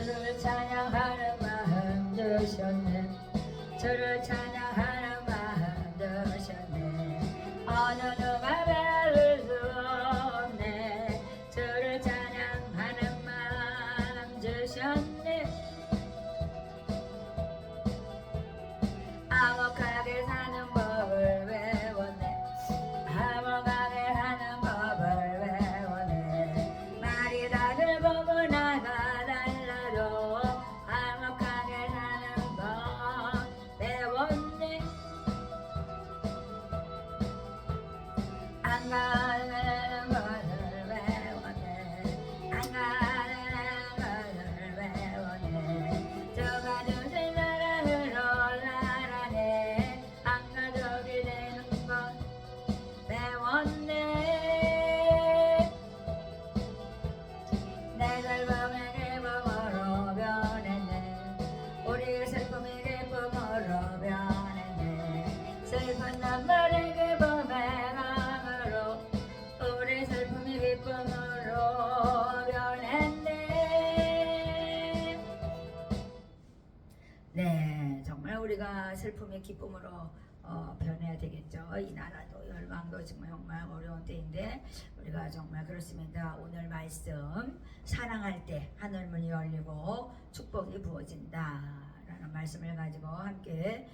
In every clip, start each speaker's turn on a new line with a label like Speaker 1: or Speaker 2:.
Speaker 1: 주를 찬양하는 마음 주셨네. 주를 찬양하는 마음 주셨네. 어느 누가 배울 수 없네. 주를 찬양하는 마음 주셨네. 암흑하게 사는 법을 외웠네. 암흑하게 사는 법을 외웠네. 말이 다들 보고 나가 달라도 암흑하게 사는 법 외웠네. 안 가는 것을 외웠네. 안 가는 것을 외웠네. 저가 주신 사랑을 올라라네. 안 가족이 되는 것 배웠네. 내 슬픔이 기쁨으로 변했네. 우리 슬픔이 기쁨으로 변했네. 슬픈 눈물이 기쁨의 강으로 우리 슬픔이 기쁨으로 변했네. 네, 정말 우리가 슬픔의 기쁨으로 변해야 되겠죠. 이 나라도 열방도 정말 어려운 때인데 우리가 정말 그렇습니다. 오늘 말씀 사랑할 때 하늘문이 열리고 축복이 부어진다 라는 말씀을 가지고 함께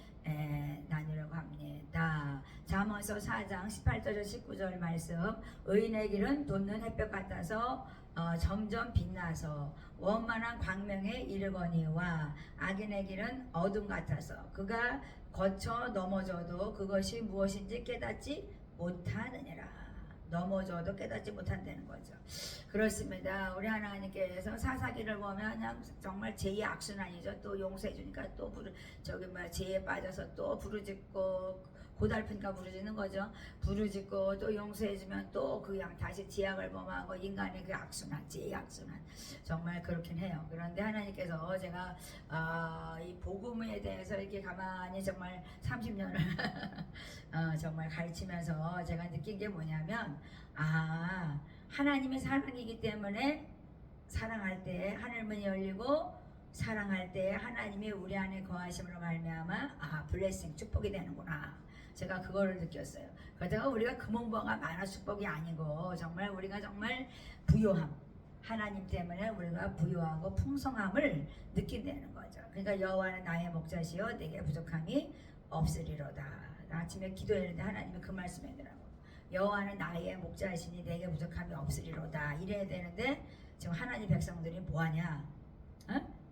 Speaker 1: 나누려고 합니다. 잠언서 4장 18절 19절 말씀. 의인의 길은 돋는 햇볕 같아서 점점 빛나서 원만한 광명에 이르거니와 악인의 길은 어둠 같아서 그가 거쳐 넘어져도 그것이 무엇인지 깨닫지 못하느니라. 넘어져도 깨닫지 못한다는 거죠. 그렇습니다. 우리 하나님께서 사사기를 보면 그냥 정말 죄의 악순환이죠. 또 용서해 주니까 또 죄에 빠져서 또 부르짖고 고달프니까 부르짖는 거죠. 부르짖고 또 용서해 주면 또 그냥 다시 죄악을 범하고 인간의 그 악순환, 죄의 악순환 정말 그렇긴 해요. 그런데 하나님께서 제가 이 복음에 대해서 이렇게 가만히 정말 30년을 정말 가르치면서 제가 느낀 게 뭐냐면 하나님의 사랑이기 때문에 사랑할 때 하늘문이 열리고 사랑할 때 하나님이 우리 안에 거하심으로 말미암아 블레싱 축복이 되는구나. 제가 그거를 느꼈어요. 그러다가 우리가 금은보화가 많아 축복이 아니고 정말 우리가 정말 부요함, 하나님 때문에 우리가 부요하고 풍성함을 느낀다는 거죠. 그러니까 여호와는 나의 목자시요 내게 부족함이 없으리로다. 아침에 기도했는데 하나님이 그 말씀이더라고. 여호와는 나의 목자이시니 내게 부족함이 없으리로다. 이래야 되는데 지금 하나님 백성들이 뭐하냐?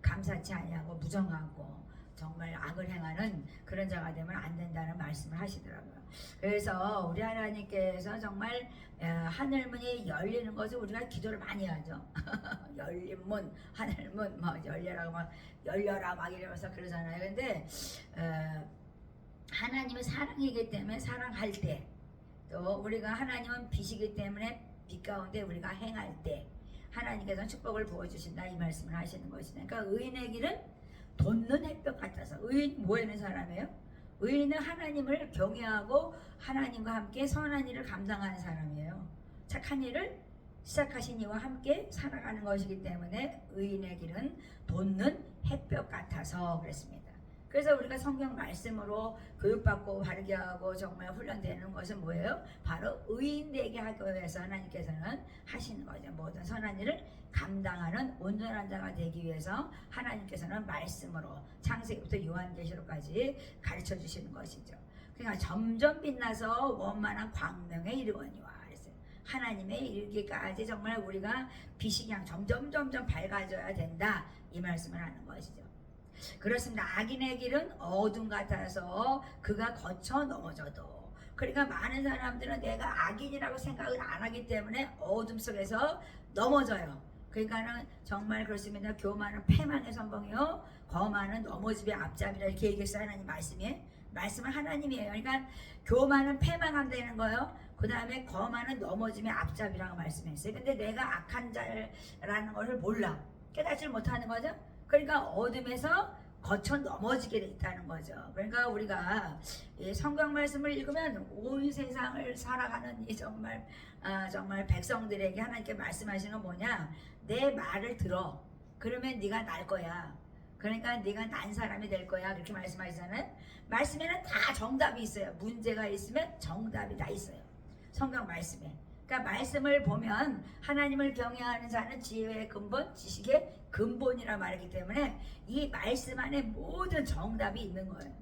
Speaker 1: 감사치 아니하고 무정하고 정말 악을 행하는 그런 자가 되면 안 된다는 말씀을 하시더라고요. 그래서 우리 하나님께서 정말 하늘문이 열리는 것을 우리가 기도를 많이 하죠. 열린 문, 하늘문 막 열려라 막 이러면서 그러잖아요. 근데 하나님은 사랑이기 때문에 사랑할 때, 또 우리가 하나님은 빛이기 때문에 빛 가운데 우리가 행할 때 하나님께서는 축복을 부어주신다 이 말씀을 하시는 것이죠. 그러니까 의인의 길은 돋는 햇볕 같아서. 의인 뭐 하는 사람이에요? 의인은 하나님을 경외하고 하나님과 함께 선한 일을 감당하는 사람이에요. 착한 일을 시작하신 이와 함께 살아가는 것이기 때문에 의인의 길은 돋는 햇볕 같아서 그랬습니다. 그래서 우리가 성경 말씀으로 교육받고 바르게 하고 정말 훈련되는 것은 뭐예요? 바로 의인 되게 하기 위해서 하나님께서는 하시는 거죠. 모든 선한 일을 감당하는 온전한 자가 되기 위해서 하나님께서는 말씀으로 창세기부터 요한계시록까지 가르쳐 주시는 것이죠. 그러니까 점점 빛나서 원만한 광명에 이르거니와 그랬어요. 하나님에 이르기까지 정말 우리가 빛이 그냥 점점 밝아져야 된다 이 말씀을 하는 것이죠. 그렇습니다. 악인의 길은 어둠 같아서 그가 거쳐 넘어져도. 그러니까 많은 사람들은 내가 악인이라고 생각을 안 하기 때문에 어둠 속에서 넘어져요. 그러니까는 정말 그렇습니다. 교만은 패망의 선봉이요 거만은 넘어짐의 앞잡이라 이렇게 얘기했어요. 하나님 말씀은 하나님이에요. 그러니까 교만은 패망한다는 거예요. 그 다음에 거만은 넘어짐의 앞잡이라고 말씀했어요. 근데 내가 악한 자라는 것을 몰라, 깨닫지 못하는 거죠. 그러니까 어둠에서 거쳐 넘어지게 돼 있다는 거죠. 그러니까 우리가 이 성경 말씀을 읽으면 온 세상을 살아가는 이 정말 백성들에게 하나님께 말씀하시는 건 뭐냐? 내 말을 들어. 그러면 네가 날 거야. 그러니까 네가 난 사람이 될 거야. 그렇게 말씀하시잖아요. 말씀에는 다 정답이 있어요. 문제가 있으면 정답이 다 있어요. 성경 말씀에. 그러니까 말씀을 보면 하나님을 경외하는 자는 지혜의 근본, 지식의 근본이라 말했기 때문에 이 말씀 안에 모든 정답이 있는 거예요.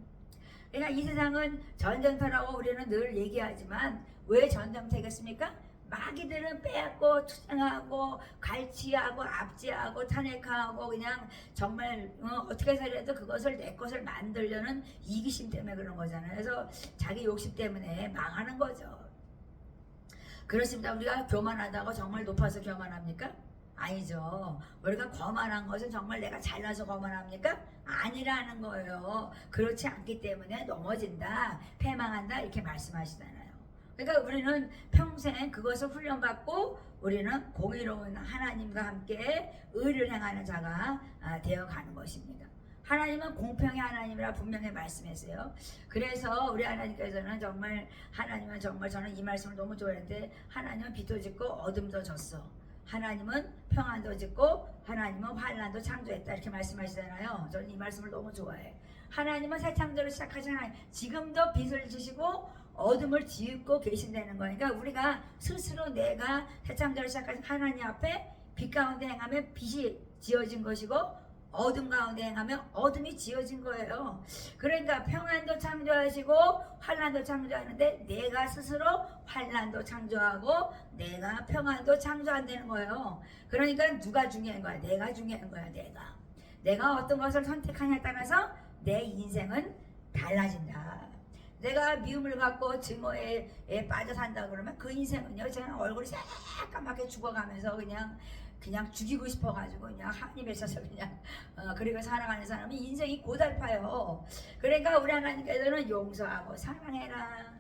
Speaker 1: 그러니까 이 세상은 전쟁터라고 우리는 늘 얘기하지만 왜 전쟁터겠습니까? 마귀들은 빼앗고 투쟁하고 갈취하고 압제하고 탄핵하고 그냥 정말 어떻게 해서라도 그것을 내 것을 만들려는 이기심 때문에 그런 거잖아요. 그래서 자기 욕심 때문에 망하는 거죠. 그렇습니다. 우리가 교만하다고 정말 높아서 교만합니까? 아니죠. 우리가 거만한 것은 정말 내가 잘나서 거만합니까? 아니라는 거예요. 그렇지 않기 때문에 넘어진다, 패망한다 이렇게 말씀하시잖아요. 그러니까 우리는 평생 그것을 훈련받고 우리는 공의로운 하나님과 함께 의를 행하는 자가 되어가는 것입니다. 하나님은 공평의 하나님이라 분명히 말씀했어요. 그래서 우리 하나님께서는 정말 하나님은 정말 저는 이 말씀을 너무 좋아했는데 하나님은 빛도 짓고 어둠도 졌어. 하나님은 평안도 짓고 하나님은 환난도 창조했다 이렇게 말씀하시잖아요. 저는 이 말씀을 너무 좋아해. 하나님은 새 창조를 시작하신 하나님, 지금도 빛을 지시고 어둠을 지고 계신다는 거예요. 그러니까 우리가 스스로 내가 새 창조를 시작하신 하나님 앞에 빛 가운데 행하면 빛이 지어진 것이고 어둠 가운데 행하면 어둠이 지어진 거예요. 그러니까 평안도 창조하시고 환난도 창조하는데 내가 스스로 환난도 창조하고 내가 평안도 창조한다는 거예요. 그러니까 누가 중요한 거야? 내가 중요한 거야. 내가 어떤 것을 선택하냐에 따라서 내 인생은 달라진다. 내가 미움을 갖고 증오에 빠져 산다 그러면 그 인생은요, 그냥 얼굴이 새까맣게 죽어가면서 그냥 죽이고 싶어가지고 그냥 하나님에 있어서 그냥 그리고 살아가는 사람이 인생이 고달파요. 그러니까 우리 하나님께서는 용서하고 사랑해라.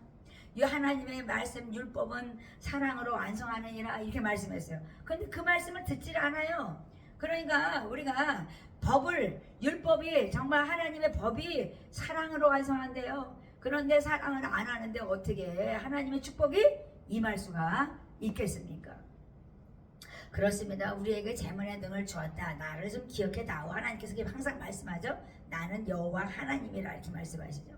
Speaker 1: 이 하나님의 말씀 율법은 사랑으로 완성하느니라 이렇게 말씀했어요. 근데 그 말씀을 듣질 않아요. 그러니까 우리가 율법이 정말 하나님의 법이 사랑으로 완성한대요. 그런데 사랑을 안 하는데 어떻게 하나님의 축복이 임할 수가 있겠습니까? 그렇습니다. 우리에게 재물의 능을 주었다. 나를 좀 기억해다오. 하나님께서 항상 말씀하죠. 나는 여호와 하나님이라 이렇게 말씀하시죠.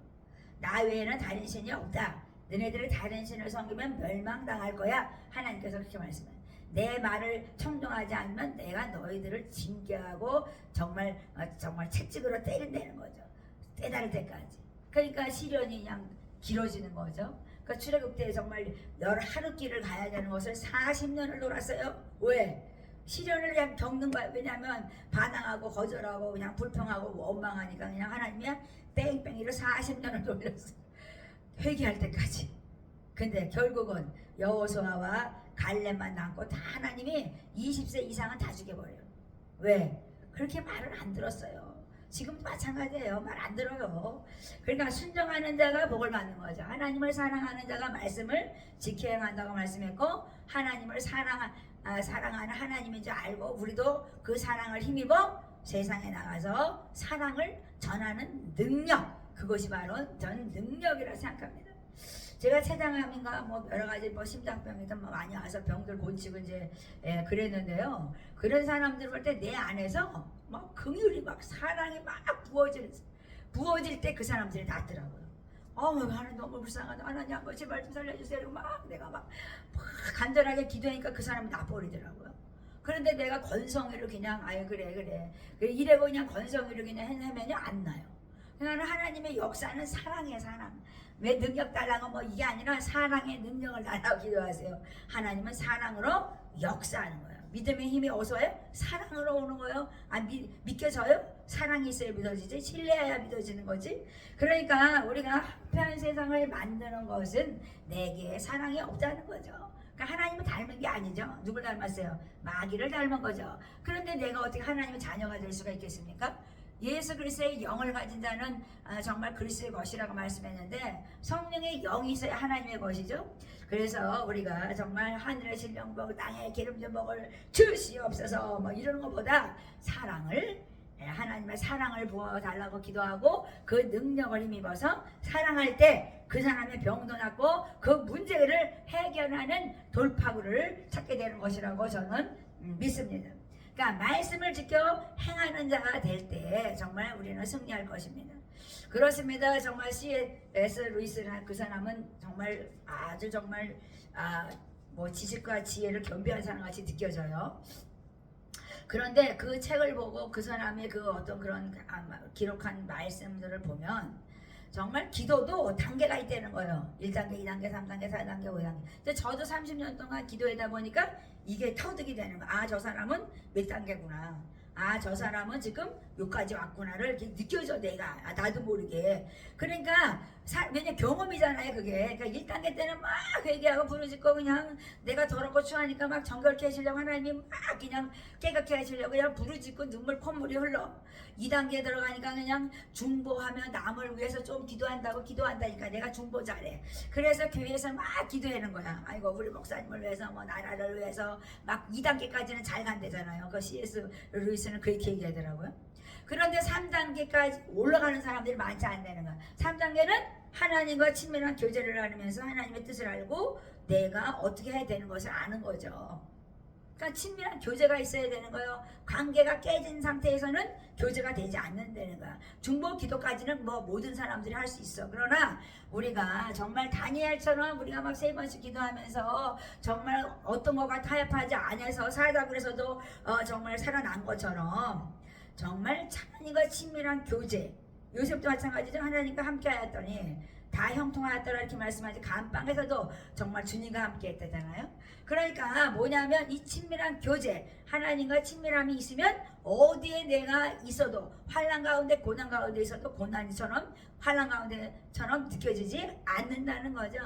Speaker 1: 나 외에는 다른 신이 없다. 너네들이 다른 신을 섬기면 멸망당할 거야. 하나님께서 그렇게 말씀해요. 내 말을 청종하지 않으면 내가 너희들을 징계하고 정말 채찍으로 때린다는 거죠. 때다를 때까지. 그러니까 시련이 그냥 길어지는 거죠. 그러니까 출애굽 때 정말 하루 길을 가야 되는 것을 40년을 놀았어요. 왜? 시련을 그냥 겪는 거야. 왜냐하면 반항하고 거절하고 그냥 불평하고 원망하니까 그냥 하나님이 뺑뺑이로 40년을 놀렸어요. 회개할 때까지. 근데 결국은 여호수아와 갈렙만 남고 다 하나님이 20세 이상은 다 죽여버려요. 왜? 그렇게 말을 안 들었어요. 지금도 마찬가지예요. 말 안 들어요. 그러니까 순종하는 자가 복을 받는 거죠. 하나님을 사랑하는 자가 말씀을 지켜 행한다고 말씀했고 하나님을 사랑하는 하나님인 줄 알고 우리도 그 사랑을 힘입어 세상에 나가서 사랑을 전하는 능력, 그것이 바로 전 능력이라 생각합니다. 제가 췌장암인가 여러 가지 심장병이든 많이 와서 병들 고치고 이제 그랬는데요. 그런 사람들 볼 때 내 안에서 긍휼이 사랑이 부어질 때 그 사람들이 낫더라고요. 하나님 너무 불쌍하다. 하나님 한번 제발 좀 살려주세요. 내가 간절하게 기도하니까 그 사람이 나버리더라고요. 그런데 내가 건성으로 그냥 그래 이래고 그냥 건성으로 그냥 하면요 안 나요. 그러니까 하나님의 역사는 사랑이에요. 사랑. 왜 능력 달라고 이게 아니라 사랑의 능력을 달라고 기도하세요. 하나님은 사랑으로 역사하는 거예요. 믿음의 힘이 어디서 와요? 사랑으로 오는 거예요. 믿겨져요? 사랑이 있어야 믿어지지. 신뢰해야 믿어지는 거지. 그러니까 우리가 한편 세상을 만드는 것은 내게 사랑이 없다는 거죠. 그러니까 하나님을 닮은 게 아니죠. 누굴 닮았어요? 마귀를 닮은 거죠. 그런데 내가 어떻게 하나님의 자녀가 될 수가 있겠습니까? 예수 그리스도의 영을 가진 자는 정말 그리스도의 것이라고 말씀했는데 성령의 영이 있어야 하나님의 것이죠. 그래서 우리가 정말 하늘의 신령복 땅의 기름진 복을 주시옵소서 이러는 것보다 하나님의 사랑을 부어달라고 기도하고 그 능력을 힘입어서 사랑할 때 그 사람의 병도 낫고 그 문제를 해결하는 돌파구를 찾게 되는 것이라고 저는 믿습니다. 그러니까 말씀을 지켜 행하는 자가 될 때 정말 우리는 승리할 것입니다. 그렇습니다. 정말 C.S. 루이스라는 그 사람은 정말 아주 정말 뭐 지식과 지혜를 겸비한 사람 같이 느껴져요. 그런데 그 책을 보고 그 사람의 그 어떤 그런 기록한 말씀들을 보면 정말 기도도 단계가 있다는 거예요. 1단계, 2단계, 3단계, 4단계, 5단계. 근데 저도 30년 동안 기도하다 보니까 이게 터득이 되는 거야. 저 사람은 몇 단계구나. 저 사람은 지금 여기까지 왔구나를 이렇게 느껴져 내가. 나도 모르게. 그러니까 왜냐 경험이잖아요 그게. 그러니까 1단계 때는 막 회개하고 부르짖고 그냥 내가 더럽고 추하니까 막 정결케 하시려고 하나님이 막 그냥 깨끗게 하시려고 그냥 부르짖고 눈물 콧물이 흘러. 2단계에 들어가니까 그냥 중보하며 남을 위해서 좀 기도한다니까 내가 중보 잘해. 그래서 교회에서 막 기도하는 거야. 아이고 우리 목사님을 위해서 뭐 나라를 위해서 막 2단계까지는 잘 간대잖아요. 그 C.S. 루이스는 그렇게 얘기하더라고요. 그런데 3단계까지 올라가는 사람들이 많지 않다는 거야. 3단계는 하나님과 친밀한 교제를 나누면서 하나님의 뜻을 알고 내가 어떻게 해야 되는 것을 아는 거죠. 그러니까 친밀한 교제가 있어야 되는 거예요. 관계가 깨진 상태에서는 교제가 되지 않는다는 거야. 중보 기도까지는 뭐 모든 사람들이 할 수 있어. 그러나 우리가 정말 다니엘처럼 우리가 막 3번씩 기도하면서 정말 어떤 거가 타협하지 않아서 살다 그래서도 정말 살아난 것처럼 정말 하나님과 친밀한 교제. 요셉도 마찬가지죠. 하나님과 함께 하였더니 다 형통하였더라 이렇게 말씀하지. 감방에서도 정말 주님과 함께 했다잖아요. 그러니까 뭐냐면 이 친밀한 교제, 하나님과 친밀함이 있으면 어디에 내가 있어도 환난 가운데 고난 가운데 있어도 고난이처럼 환난 가운데처럼 느껴지지 않는다는 거죠.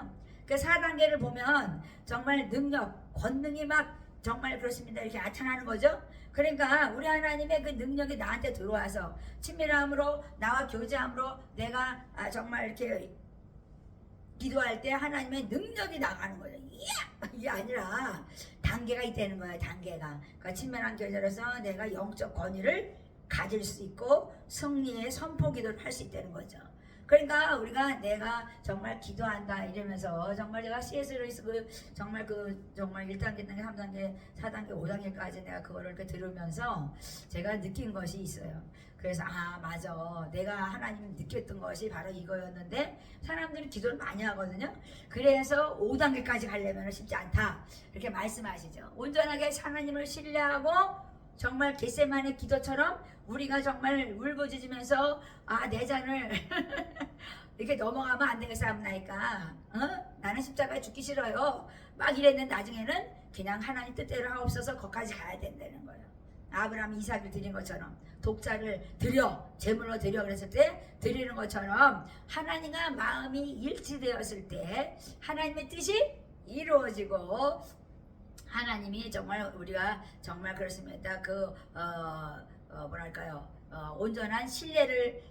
Speaker 1: 그 4단계를 보면 정말 능력, 권능이 막 정말 그렇습니다. 이렇게 나타나는 거죠. 그러니까 우리 하나님의 그 능력이 나한테 들어와서 친밀함으로 나와 교제함으로 내가 정말 이렇게 기도할 때 하나님의 능력이 나가는 거예요. 이게 아니라 단계가 있다는 거예요. 단계가. 그러니까 친밀한 교제로서 내가 영적 권위를 가질 수 있고 승리의 선포 기도를 할 수 있다는 거죠. 그러니까 우리가 내가 정말 기도한다 이러면서 정말 내가 C.S. 루이스 정말 1단계, 2단계, 3단계, 4단계, 5단계까지 내가 그거를 이렇게 들으면서 제가 느낀 것이 있어요. 그래서 맞아. 내가 하나님 느꼈던 것이 바로 이거였는데 사람들이 기도를 많이 하거든요. 그래서 5단계까지 가려면 쉽지 않다. 이렇게 말씀하시죠. 온전하게 하나님을 신뢰하고 정말 겟세마네 기도처럼 우리가 정말 울부짖으면서 내 잔을 이렇게 넘어가면 안 되겠사옵나이까. 나는 십자가에 죽기 싫어요. 막 이랬는데 나중에는 그냥 하나님 뜻대로 하옵소서 거기까지 가야 된다는 거예요. 아브라함이 이삭을 드린 것처럼 독자를 드려 제물로 드려 그랬을 때 드리는 것처럼 하나님과 마음이 일치되었을 때 하나님의 뜻이 이루어지고 하나님이 정말 우리가 정말 그렇습니다. 뭐랄까요? 온전한 신뢰를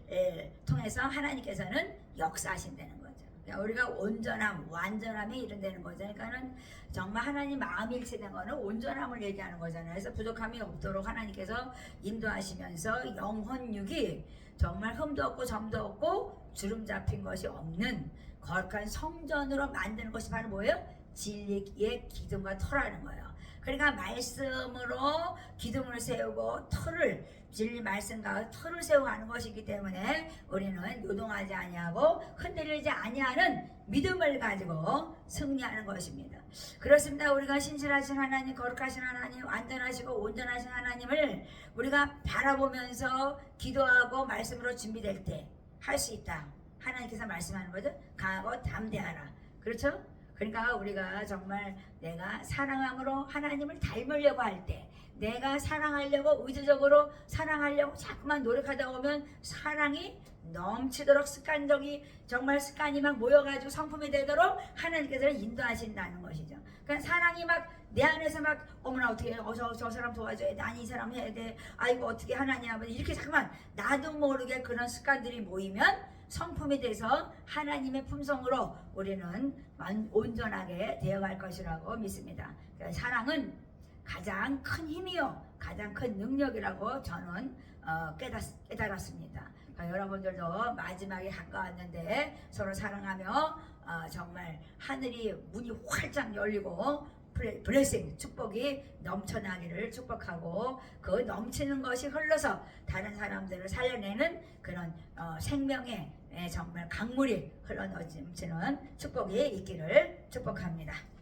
Speaker 1: 통해서 하나님께서는 역사하신다는 거죠. 그러니까 우리가 온전함, 완전함이 이룬다는 거죠. 그러니까는 정말 하나님 마음이 일치된 거는 온전함을 얘기하는 거잖아요. 그래서 부족함이 없도록 하나님께서 인도하시면서 영혼육이 정말 흠도 없고 점도 없고 주름 잡힌 것이 없는 거룩한 성전으로 만드는 것이 바로 뭐예요? 진리의 기둥과 터라는 거예요. 그러니까 말씀으로 기둥을 세우고 터를 진리 말씀과 터를 세워가는 것이기 때문에 우리는 요동하지 아니하고 흔들리지 아니하는 믿음을 가지고 승리하는 것입니다. 그렇습니다. 우리가 신실하신 하나님, 거룩하신 하나님, 완전하시고 온전하신 하나님을 우리가 바라보면서 기도하고 말씀으로 준비될 때 할 수 있다. 하나님께서 말씀하는 거죠. 강하고 담대하라. 그렇죠? 그러니까 우리가 정말 내가 사랑함으로 하나님을 닮으려고 할 때 내가 사랑하려고 의도적으로 사랑하려고 자꾸만 노력하다 보면 사랑이 넘치도록 습관적이 정말 습관이 막 모여가지고 성품이 되도록 하나님께서 인도하신다는 것이죠. 그러니까 사랑이 막 내 안에서 막 어머나 어떻게 저 사람 도와줘야 돼. 아니 이 사람 해야 돼. 아이고 어떻게 하나님 아버지 이렇게 자꾸만 나도 모르게 그런 습관들이 모이면 성품이 돼서 하나님의 품성으로 우리는 온전하게 되어갈 것이라고 믿습니다. 그러니까 사랑은 가장 큰 힘이요 가장 큰 능력이라고 저는 깨달았습니다. 그러니까 여러분들도 마지막에 가까웠는데 서로 사랑하며 정말 하늘이 문이 활짝 열리고 블레싱 축복이 넘쳐나기를 축복하고 그 넘치는 것이 흘러서 다른 사람들을 살려내는 그런 생명의 정말 강물이 흘러 넘치는 축복이 있기를 축복합니다.